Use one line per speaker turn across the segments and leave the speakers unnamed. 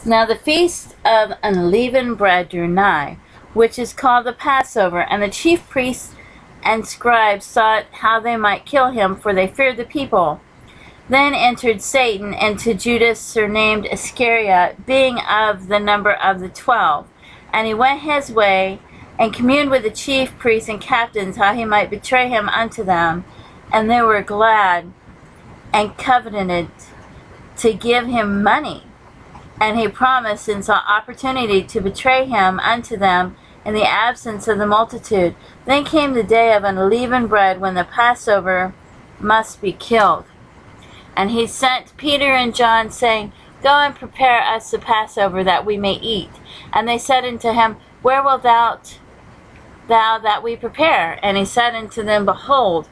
Now the feast of unleavened bread drew nigh, which is called the Passover, and the chief priests and scribes sought how they might kill him, for they feared the people. Then entered Satan into Judas, surnamed Iscariot, being of the number of the 12. And he went his way, and communed with the chief priests and captains, how he might betray him unto them. And they were glad, and covenanted to give him money. And he promised and saw opportunity to betray him unto them in the absence of the multitude. Then came the day of unleavened bread, when the Passover must be killed. And he sent Peter and John, saying, Go and prepare us the Passover, that we may eat. And they said unto him, Where wilt thou that we prepare? And he said unto them, Behold,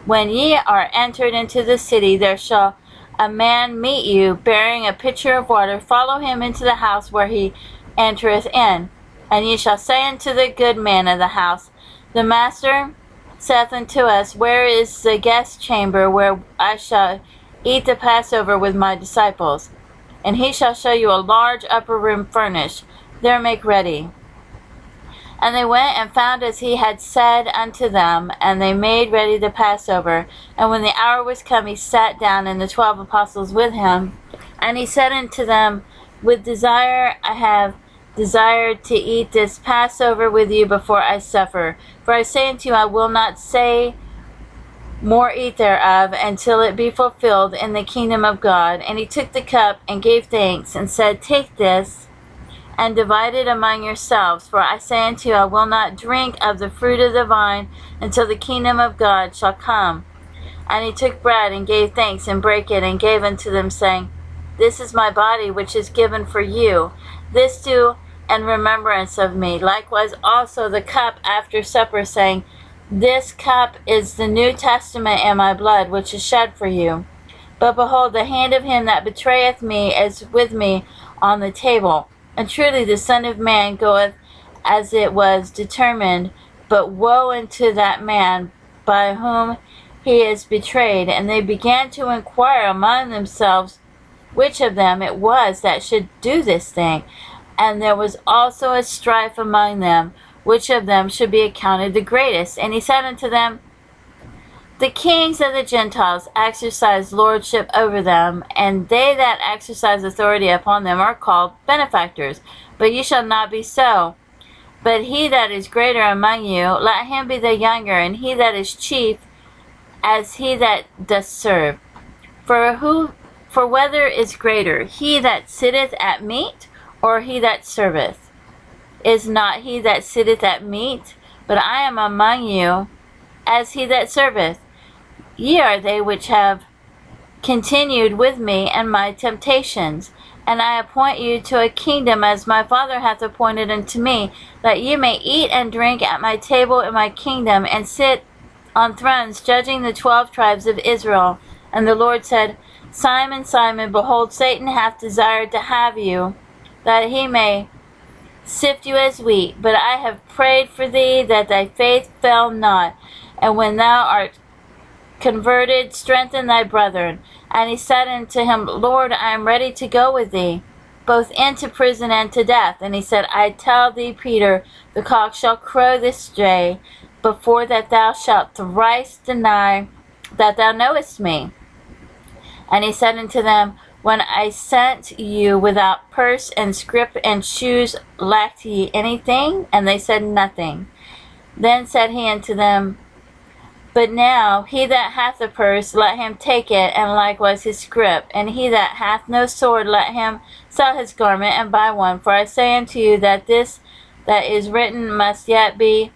when ye are entered into the city, there shall a man meet you, bearing a pitcher of water. Follow him into the house where he entereth in. And ye shall say unto the good man of the house, The master saith unto us, Where is the guest chamber, where I shall eat the Passover with my disciples? And he shall show you a large upper room furnished. There make ready. And they went and found as he had said unto them, and they made ready the Passover. And when the hour was come, he sat down, and the 12 apostles with him. And he said unto them, With desire I have desired to eat this Passover with you before I suffer. For I say unto you, I will not say more eat thereof, until it be fulfilled in the kingdom of God. And he took the cup, and gave thanks, and said, Take this, and divide it among yourselves. For I say unto you, I will not drink of the fruit of the vine, until the kingdom of God shall come. And he took bread, and gave thanks, and brake it, and gave unto them, saying, This is my body, which is given for you. This do in remembrance of me. Likewise also the cup after supper, saying, This cup is the New Testament in my blood, which is shed for you. But behold, the hand of him that betrayeth me is with me on the table. And truly the Son of Man goeth as it was determined, but woe unto that man by whom he is betrayed. And they began to inquire among themselves which of them it was that should do this thing. And there was also a strife among them, which of them should be accounted the greatest. And he said unto them, The kings of the Gentiles exercise lordship over them, and they that exercise authority upon them are called benefactors. But ye shall not be so. But he that is greater among you, let him be the younger, and he that is chief, as he that doth serve. For whether is greater, he that sitteth at meat, or he that serveth? Is not he that sitteth at meat? But I am among you as he that serveth. Ye are they which have continued with me in my temptations. And I appoint you to a kingdom, as my Father hath appointed unto me, that ye may eat and drink at my table in my kingdom, and sit on thrones, judging the 12 tribes of Israel. And the Lord said, Simon, Simon, behold, Satan hath desired to have you, that he may sift you as wheat. But I have prayed for thee, that thy faith fail not. And when thou art converted, strengthen thy brethren. And he said unto him, Lord, I am ready to go with thee, both into prison and to death. And he said, I tell thee, Peter, the cock shall crow this day, before that thou shalt thrice deny that thou knowest me. And he said unto them, When I sent you without purse and scrip and shoes, lacked ye anything? And they said, Nothing. Then said he unto them, But now he that hath a purse, let him take it, and likewise his scrip. And he that hath no sword, let him sell his garment and buy one. For I say unto you that this that is written must yet be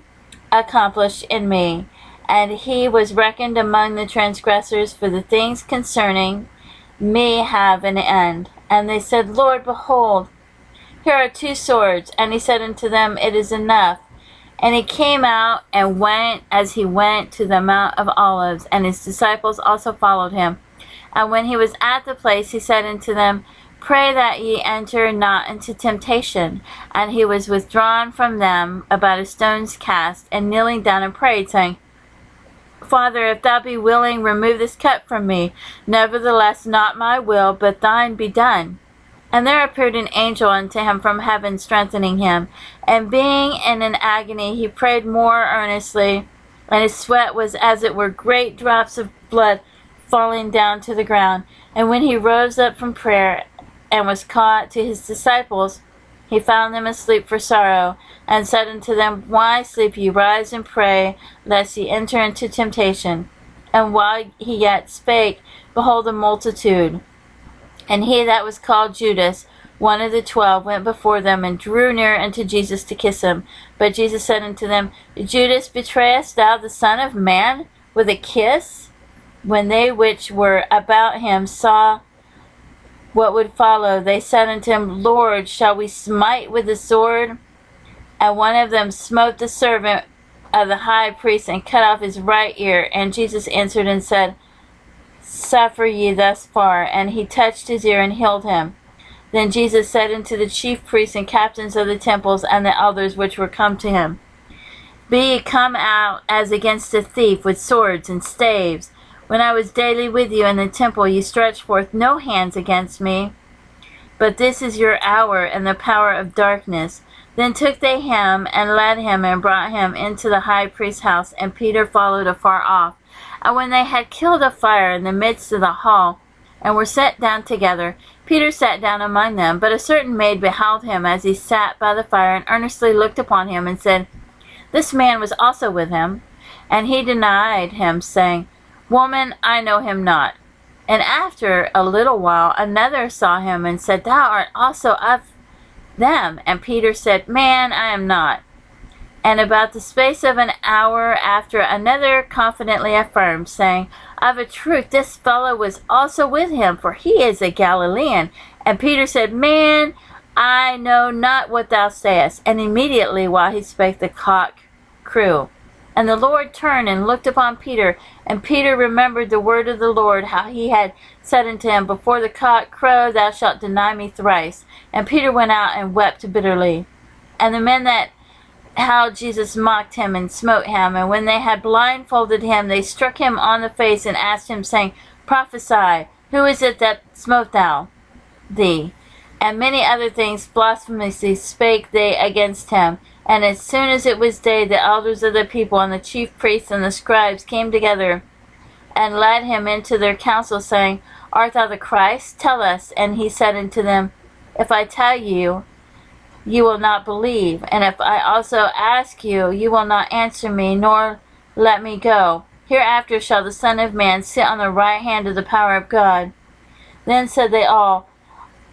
accomplished in me. And he was reckoned among the transgressors, for the things concerning me have an end. And they said, Lord, behold, here are 2 swords. And he said unto them, It is enough. And he came out and went as he went to the Mount of Olives, and his disciples also followed him. And when he was at the place, he said unto them, Pray that ye enter not into temptation. And he was withdrawn from them about a stone's cast, and kneeling down and prayed, saying, Father, if thou be willing, remove this cup from me. Nevertheless, not my will, but thine be done. And there appeared an angel unto him from heaven, strengthening him. And being in an agony, he prayed more earnestly, and his sweat was as it were great drops of blood falling down to the ground. And when he rose up from prayer, and was called to his disciples, he found them asleep for sorrow, and said unto them, Why sleep ye? Rise and pray, lest ye enter into temptation. And while he yet spake, behold, a multitude. And he that was called Judas, one of the 12, went before them, and drew near unto Jesus to kiss him. But Jesus said unto them, Judas, betrayest thou the Son of Man with a kiss? When they which were about him saw what would follow, they said unto him, Lord, shall we smite with the sword? And one of them smote the servant of the high priest, and cut off his right ear. And Jesus answered and said, Suffer ye thus far. And he touched his ear and healed him. Then Jesus said unto the chief priests and captains of the temples and the elders which were come to him, Be ye come out as against a thief with swords and staves. When I was daily with you in the temple, ye stretched forth no hands against me. But this is your hour and the power of darkness. Then took they him, and led him, and brought him into the high priest's house, and Peter followed afar off. And when they had killed a fire in the midst of the hall, and were set down together, Peter sat down among them. But a certain maid beheld him as he sat by the fire, and earnestly looked upon him, and said, This man was also with him. And he denied him, saying, Woman, I know him not. And after a little while another saw him, and said, Thou art also of them. And Peter said, Man, I am not. And about the space of an hour after, another confidently affirmed, saying, Of a truth, this fellow was also with him, for he is a Galilean. And Peter said, Man, I know not what thou sayest. And immediately while he spake, the cock crew. And the Lord turned and looked upon Peter, and Peter remembered the word of the Lord, how he had said unto him, Before the cock crow, thou shalt deny me thrice. And Peter went out and wept bitterly. And the men that held Jesus mocked him and smote him. And when they had blindfolded him, they struck him on the face, and asked him, saying, Prophesy, who is it that smote thee? And many other things blasphemously spake they against him. And as soon as it was day, the elders of the people and the chief priests and the scribes came together, and led him into their council, saying, Art thou the Christ? Tell us. And he said unto them, If I tell you, you will not believe. And if I also ask you, you will not answer me, nor let me go. Hereafter shall the Son of Man sit on the right hand of the power of God. Then said they all,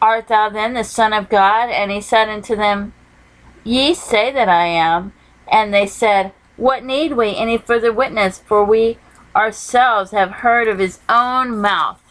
Art thou then the Son of God? And he said unto them, Ye say that I am. And they said, What need we any further witness? For we ourselves have heard of his own mouth